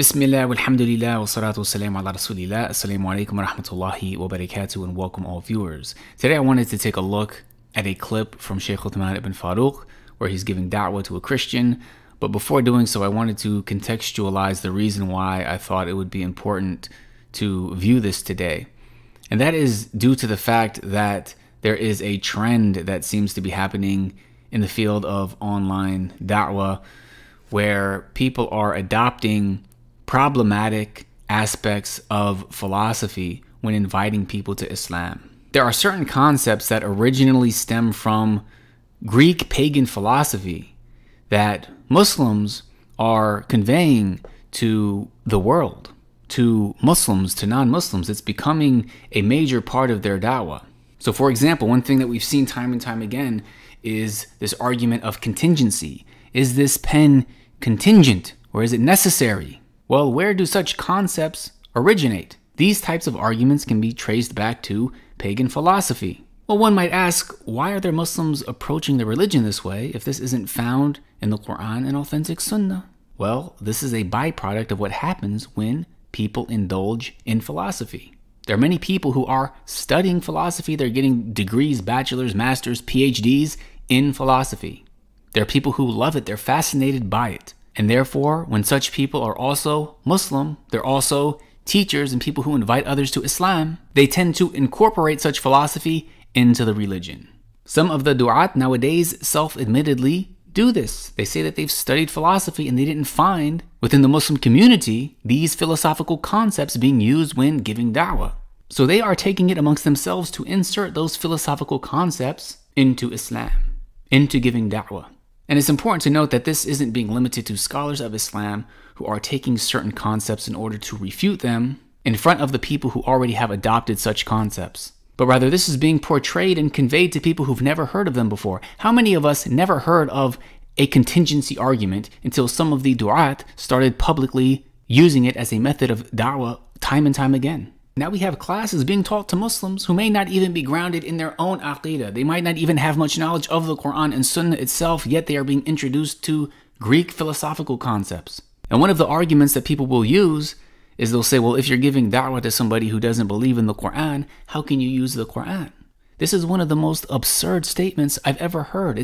Bismillah, walhamdulillah, wa salatu wa salam ala rasulillah. Assalamu alaikum wa rahmatullahi wa barakatuh, and welcome all viewers. Today I wanted to take a look at a clip from Shaykh Uthman ibn Farooq where he's giving da'wah to a Christian. But before doing so, I wanted to contextualize the reason why I thought it would be important to view this today. And that is due to the fact that there is a trend that seems to be happening in the field of online da'wah where people are adopting problematic aspects of philosophy when inviting people to Islam. There are certain concepts that originally stem from Greek pagan philosophy that Muslims are conveying to the world, to Muslims, to non-Muslims. It's becoming a major part of their da'wah. So for example, one thing that we've seen time and time again is this argument of contingency. Is this pen contingent or is it necessary? Well, where do such concepts originate? These types of arguments can be traced back to pagan philosophy. Well, one might ask, why are there Muslims approaching the religion this way if this isn't found in the Quran and authentic Sunnah? Well, this is a byproduct of what happens when people indulge in philosophy. There are many people who are studying philosophy. They're getting degrees, bachelor's, master's, PhDs in philosophy. There are people who love it. They're fascinated by it. And therefore, when such people are also Muslim, they're also teachers and people who invite others to Islam, they tend to incorporate such philosophy into the religion. Some of the du'at nowadays self-admittedly do this. They say that they've studied philosophy and they didn't find within the Muslim community these philosophical concepts being used when giving da'wah. So they are taking it amongst themselves to insert those philosophical concepts into Islam, into giving da'wah. And it's important to note that this isn't being limited to scholars of Islam who are taking certain concepts in order to refute them in front of the people who already have adopted such concepts. But rather, this is being portrayed and conveyed to people who've never heard of them before. How many of us never heard of a contingency argument until some of the du'at started publicly using it as a method of da'wah time and time again? Now we have classes being taught to Muslims who may not even be grounded in their own aqidah. They might not even have much knowledge of the Quran and Sunnah itself, yet they are being introduced to Greek philosophical concepts. And one of the arguments that people will use is they'll say, well, if you're giving da'wah to somebody who doesn't believe in the Quran, how can you use the Quran? This is one of the most absurd statements I've ever heard.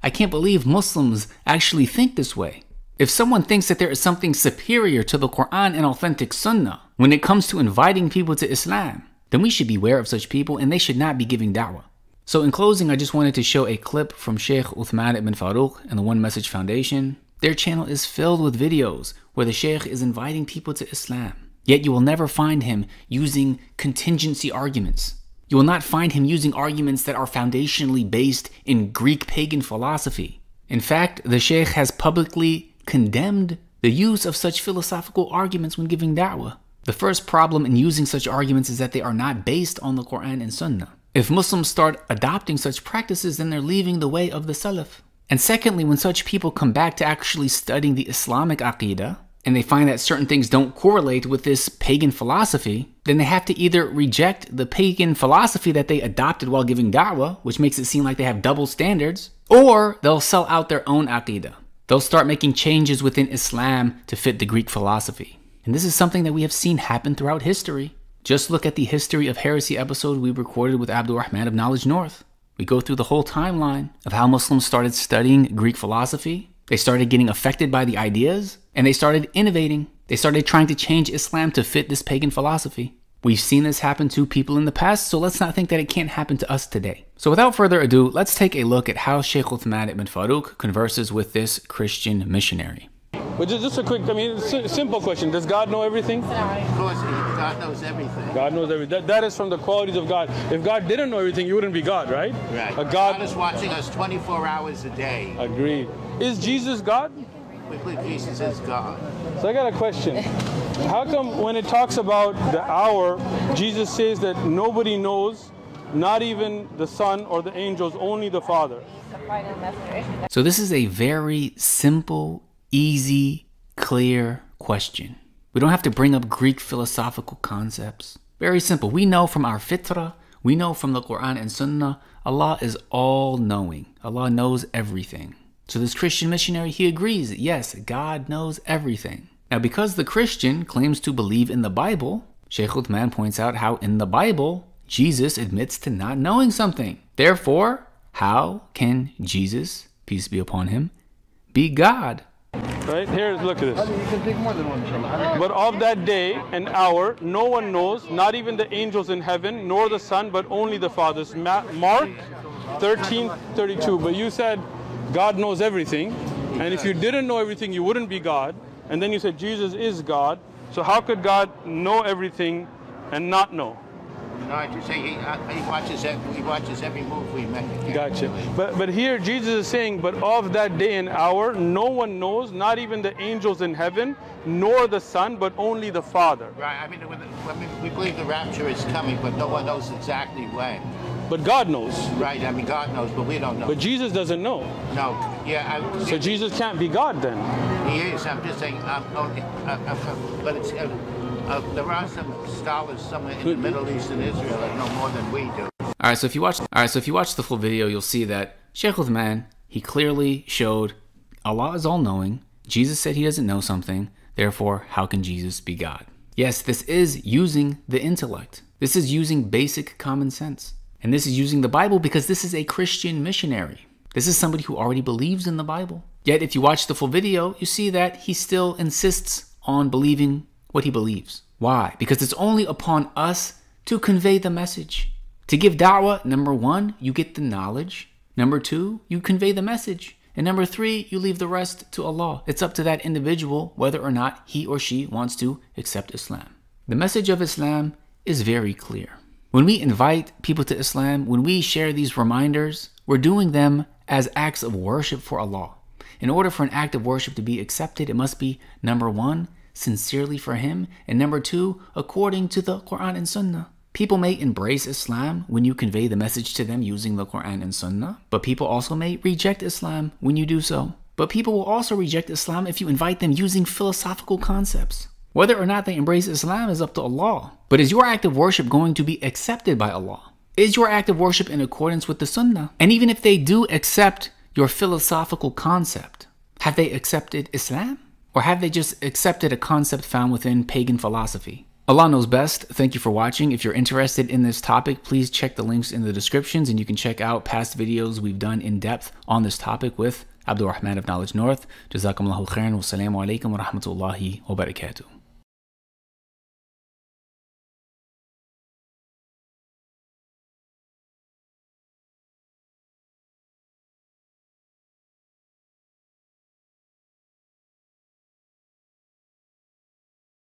I can't believe Muslims actually think this way. If someone thinks that there is something superior to the Quran and authentic Sunnah when it comes to inviting people to Islam, then we should beware of such people and they should not be giving da'wah. So in closing, I just wanted to show a clip from Shaykh Uthman ibn Farooq and the One Message Foundation. Their channel is filled with videos where the Shaykh is inviting people to Islam. Yet you will never find him using contingency arguments. You will not find him using arguments that are foundationally based in Greek pagan philosophy. In fact, the Shaykh has publicly condemned the use of such philosophical arguments when giving da'wah. The first problem in using such arguments is that they are not based on the Quran and Sunnah. If Muslims start adopting such practices, then they're leaving the way of the Salaf. And secondly, when such people come back to actually studying the Islamic aqidah, and they find that certain things don't correlate with this pagan philosophy, then they have to either reject the pagan philosophy that they adopted while giving da'wah, which makes it seem like they have double standards, or they'll sell out their own aqidah. They'll start making changes within Islam to fit the Greek philosophy. And this is something that we have seen happen throughout history. Just look at the History of Heresy episode we recorded with Abdul Rahman of Knowledge North. We go through the whole timeline of how Muslims started studying Greek philosophy. They started getting affected by the ideas, and they started innovating. They started trying to change Islam to fit this pagan philosophy. We've seen this happen to people in the past, so let's not think that it can't happen to us today. So without further ado, let's take a look at how Shaykh Uthman ibn Farooq converses with this Christian missionary. But just a quick, simple question. Does God know everything? Of course, God knows everything. God knows everything. That is from the qualities of God. If God didn't know everything, he wouldn't be God, right? Right. God is watching us 24 hours a day. Agreed. Is Jesus God? We believe Jesus is God. So I got a question. How come when it talks about the hour, Jesus says that nobody knows, not even the Son or the angels, only the Father? So this is a very simple, easy, clear question. We don't have to bring up Greek philosophical concepts. Very simple. We know from our fitrah, we know from the Quran and Sunnah, Allah is all-knowing. Allah knows everything. So this Christian missionary, he agrees that yes, God knows everything. Now, because the Christian claims to believe in the Bible, Sheikh Uthman points out how in the Bible, Jesus admits to not knowing something. Therefore, how can Jesus, peace be upon him, be God? Right here, look at this. You can take more than one from. But of that day and hour, no one knows, not even the angels in heaven, nor the Son, but only the Father. It's Mark 13:32. But you said God knows everything, and if you didn't know everything, you wouldn't be God. And then you said Jesus is God. So how could God know everything and not know? No, I just say he watches every move we make. Gotcha. But here Jesus is saying, but of that day and hour, no one knows, not even the angels in heaven, nor the Son, but only the Father. Right. I mean, we believe the rapture is coming, but no one knows exactly when. But God knows. Right. I mean, God knows, but we don't know. But Jesus doesn't know. No. Yeah. So Jesus can't be God then. He is. I'm just saying. But it's. There are some scholars somewhere in the Middle East and Israel that know more than we do. All right, so if you watch the full video, you'll see that Sheikh Uthman, he clearly showed Allah is all-knowing. Jesus said he doesn't know something. Therefore, how can Jesus be God? Yes, this is using the intellect. This is using basic common sense. And this is using the Bible because this is a Christian missionary. This is somebody who already believes in the Bible. Yet, if you watch the full video, you see that he still insists on believing what he believes. Why? Because it's only upon us to convey the message. To give da'wah, number one, you get the knowledge. Number two, you convey the message. And number three, you leave the rest to Allah. It's up to that individual whether or not he or she wants to accept Islam. The message of Islam is very clear. When we invite people to Islam, when we share these reminders, we're doing them as acts of worship for Allah. In order for an act of worship to be accepted, it must be, number one, sincerely for him, and number two, according to the Quran and Sunnah. People may embrace Islam when you convey the message to them using the Quran and Sunnah, but people also may reject Islam when you do so. But people will also reject Islam if you invite them using philosophical concepts. Whether or not they embrace Islam is up to Allah. But is your act of worship going to be accepted by Allah? Is your act of worship in accordance with the Sunnah? And even if they do accept your philosophical concept, have they accepted Islam? Or have they just accepted a concept found within pagan philosophy? Allah knows best. Thank you for watching. If you're interested in this topic, please check the links in the descriptions and you can check out past videos we've done in depth on this topic with Abdul Rahman of Knowledge North. Jazakumullahu khairan. Wassalamu alaikum wa rahmatullahi wa barakatuh.